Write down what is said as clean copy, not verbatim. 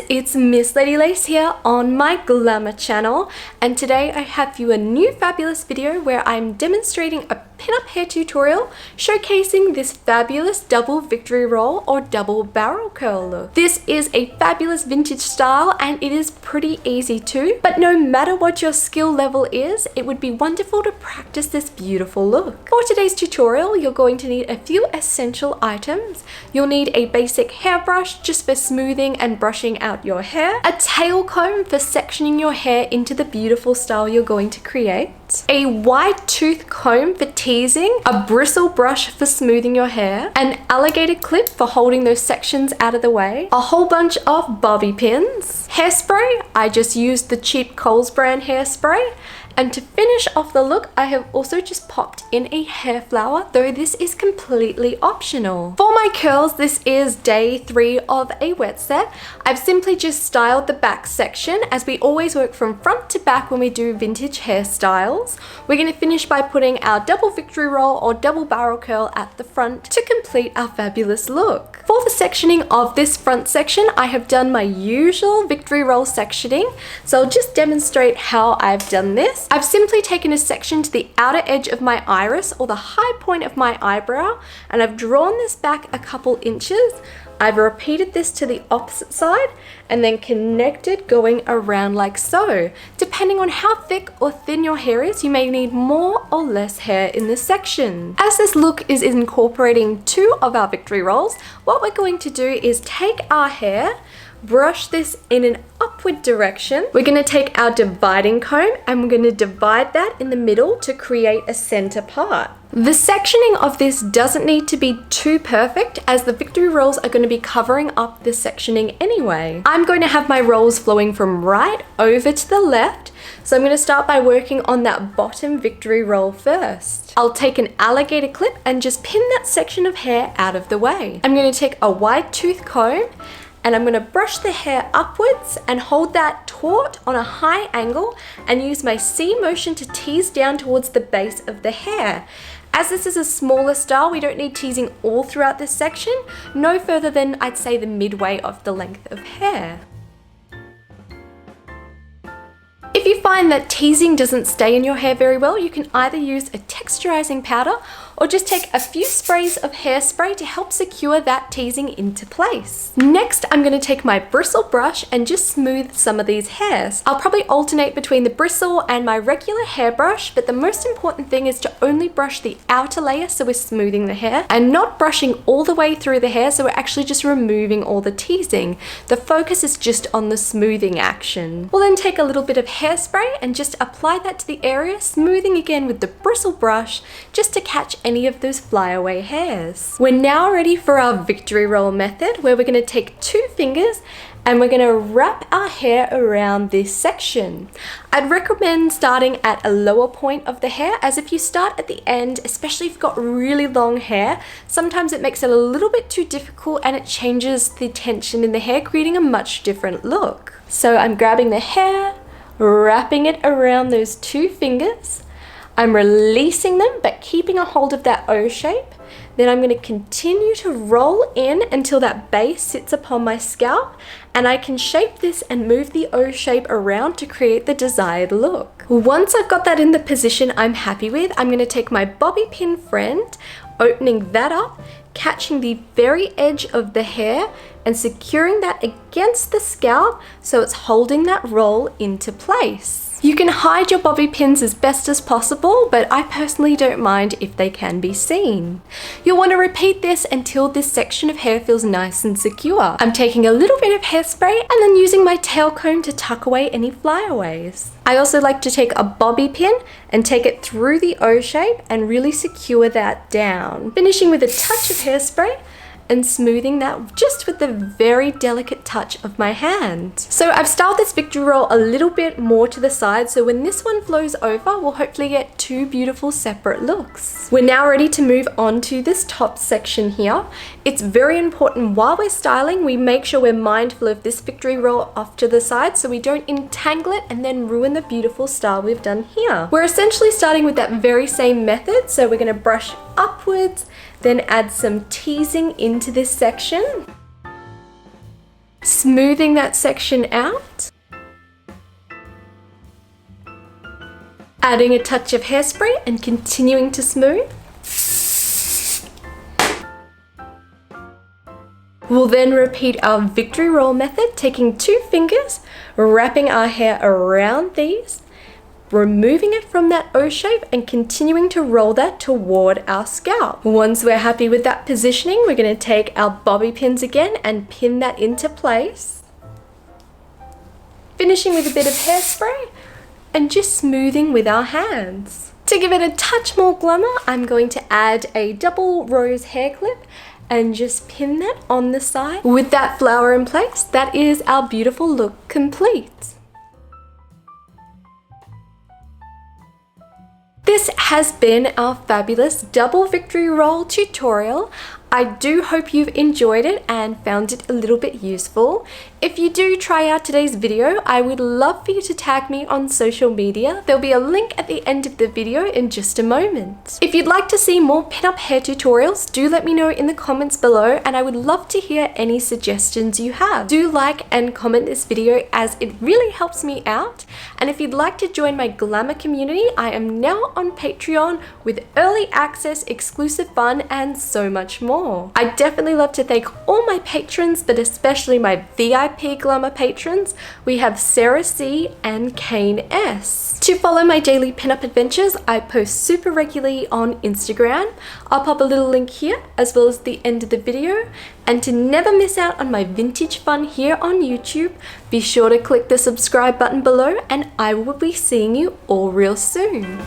it's Miss Lady Lace here on my Glamour channel, and today I have you a new fabulous video where I'm demonstrating a pinup hair tutorial showcasing this fabulous double victory roll or double barrel curl look. This is a fabulous vintage style and it is pretty easy too, but no matter what your skill level is, it would be wonderful to practice this beautiful look. For today's tutorial, you're going to need a few essential items. You'll need a basic hairbrush just for smoothing and brushing out your hair, a tail comb for sectioning your hair into the beautiful style you're going to create, a wide tooth comb for teasing, a bristle brush for smoothing your hair, an alligator clip for holding those sections out of the way, a whole bunch of bobby pins, hairspray. I just used the cheap Coles brand hairspray. And to finish off the look, I have also just popped in a hair flower, though this is completely optional. For my curls, this is day 3 of a wet set. I've simply just styled the back section, as we always work from front to back when we do vintage hairstyles. We're going to finish by putting our double victory roll or double barrel curl at the front to complete our fabulous look. For the sectioning of this front section, I have done my usual victory roll sectioning, so I'll just demonstrate how I've done this. I've simply taken a section to the outer edge of my iris or the high point of my eyebrow, and I've drawn this back a couple inches. I've repeated this to the opposite side and then connected going around like so. Depending on how thick or thin your hair is, you may need more or less hair in this section. As this look is incorporating 2 of our victory rolls, what we're going to do is take our hair, brush this in an upward direction. We're going to take our dividing comb and we're going to divide that in the middle to create a center part. The sectioning of this doesn't need to be too perfect, as the victory rolls are going to be covering up the sectioning anyway. I'm going to have my rolls flowing from right over to the left, so I'm going to start by working on that bottom victory roll first. I'll take an alligator clip and just pin that section of hair out of the way. I'm going to take a wide tooth comb and I'm going to brush the hair upwards and hold that taut on a high angle and use my C motion to tease down towards the base of the hair. As this is a smaller style, we don't need teasing all throughout this section, no further than I'd say the midway of the length of hair. If you find that teasing doesn't stay in your hair very well, you can either use a texturizing powder or just take a few sprays of hairspray to help secure that teasing into place. Next, I'm going to take my bristle brush and just smooth some of these hairs. I'll probably alternate between the bristle and my regular hairbrush, but the most important thing is to only brush the outer layer so we're smoothing the hair and not brushing all the way through the hair so we're actually just removing all the teasing. The focus is just on the smoothing action. We'll then take a little bit of hairspray and just apply that to the area, smoothing again with the bristle brush just to catch any of those flyaway hairs. We're now ready for our victory roll method, where we're going to take 2 fingers and we're going to wrap our hair around this section. I'd recommend starting at a lower point of the hair, as if you start at the end, especially if you've got really long hair, sometimes it makes it a little bit too difficult and it changes the tension in the hair, creating a much different look. So I'm grabbing the hair, wrapping it around those 2 fingers. I'm releasing them but keeping a hold of that O shape. Then I'm going to continue to roll in until that base sits upon my scalp, and I can shape this and move the O shape around to create the desired look. Once I've got that in the position I'm happy with, I'm going to take my bobby pin friend, opening that up, catching the very edge of the hair and securing that against the scalp so it's holding that roll into place. You can hide your bobby pins as best as possible, but I personally don't mind if they can be seen. You'll want to repeat this until this section of hair feels nice and secure. I'm taking a little bit of hairspray and then using my tail comb to tuck away any flyaways. I also like to take a bobby pin and take it through the O shape and really secure that down, finishing with a touch of hairspray and smoothing that just with the very delicate touch of my hand. So I've styled this victory roll a little bit more to the side, so when this one flows over, we'll hopefully get 2 beautiful separate looks. We're now ready to move on to this top section here. It's very important while we're styling, we make sure we're mindful of this victory roll off to the side so we don't entangle it and then ruin the beautiful style we've done here. We're essentially starting with that very same method, so we're going to brush upwards, then add some teasing into this section. Smoothing that section out. Adding a touch of hairspray and continuing to smooth. We'll then repeat our victory roll method, taking 2 fingers, wrapping our hair around these, removing it from that O shape and continuing to roll that toward our scalp. Once we're happy with that positioning, we're going to take our bobby pins again and pin that into place. Finishing with a bit of hairspray and just smoothing with our hands. To give it a touch more glamour, I'm going to add a double rose hair clip and just pin that on the side. With that flower in place, that is our beautiful look complete. This has been our fabulous double victory roll tutorial. I do hope you've enjoyed it and found it a little bit useful. If you do try out today's video, I would love for you to tag me on social media. There'll be a link at the end of the video in just a moment. If you'd like to see more pinup hair tutorials, do let me know in the comments below, and I would love to hear any suggestions you have. Do like and comment this video as it really helps me out. And if you'd like to join my glamour community, I am now on Patreon with early access, exclusive fun, and so much more. I'd definitely love to thank all my patrons, but especially my VIP glamour patrons. We have Sarah C and Kane S. To follow my daily pinup adventures, I post super regularly on Instagram. I'll pop a little link here as well as the end of the video. And to never miss out on my vintage fun here on YouTube, be sure to click the subscribe button below, and I will be seeing you all real soon.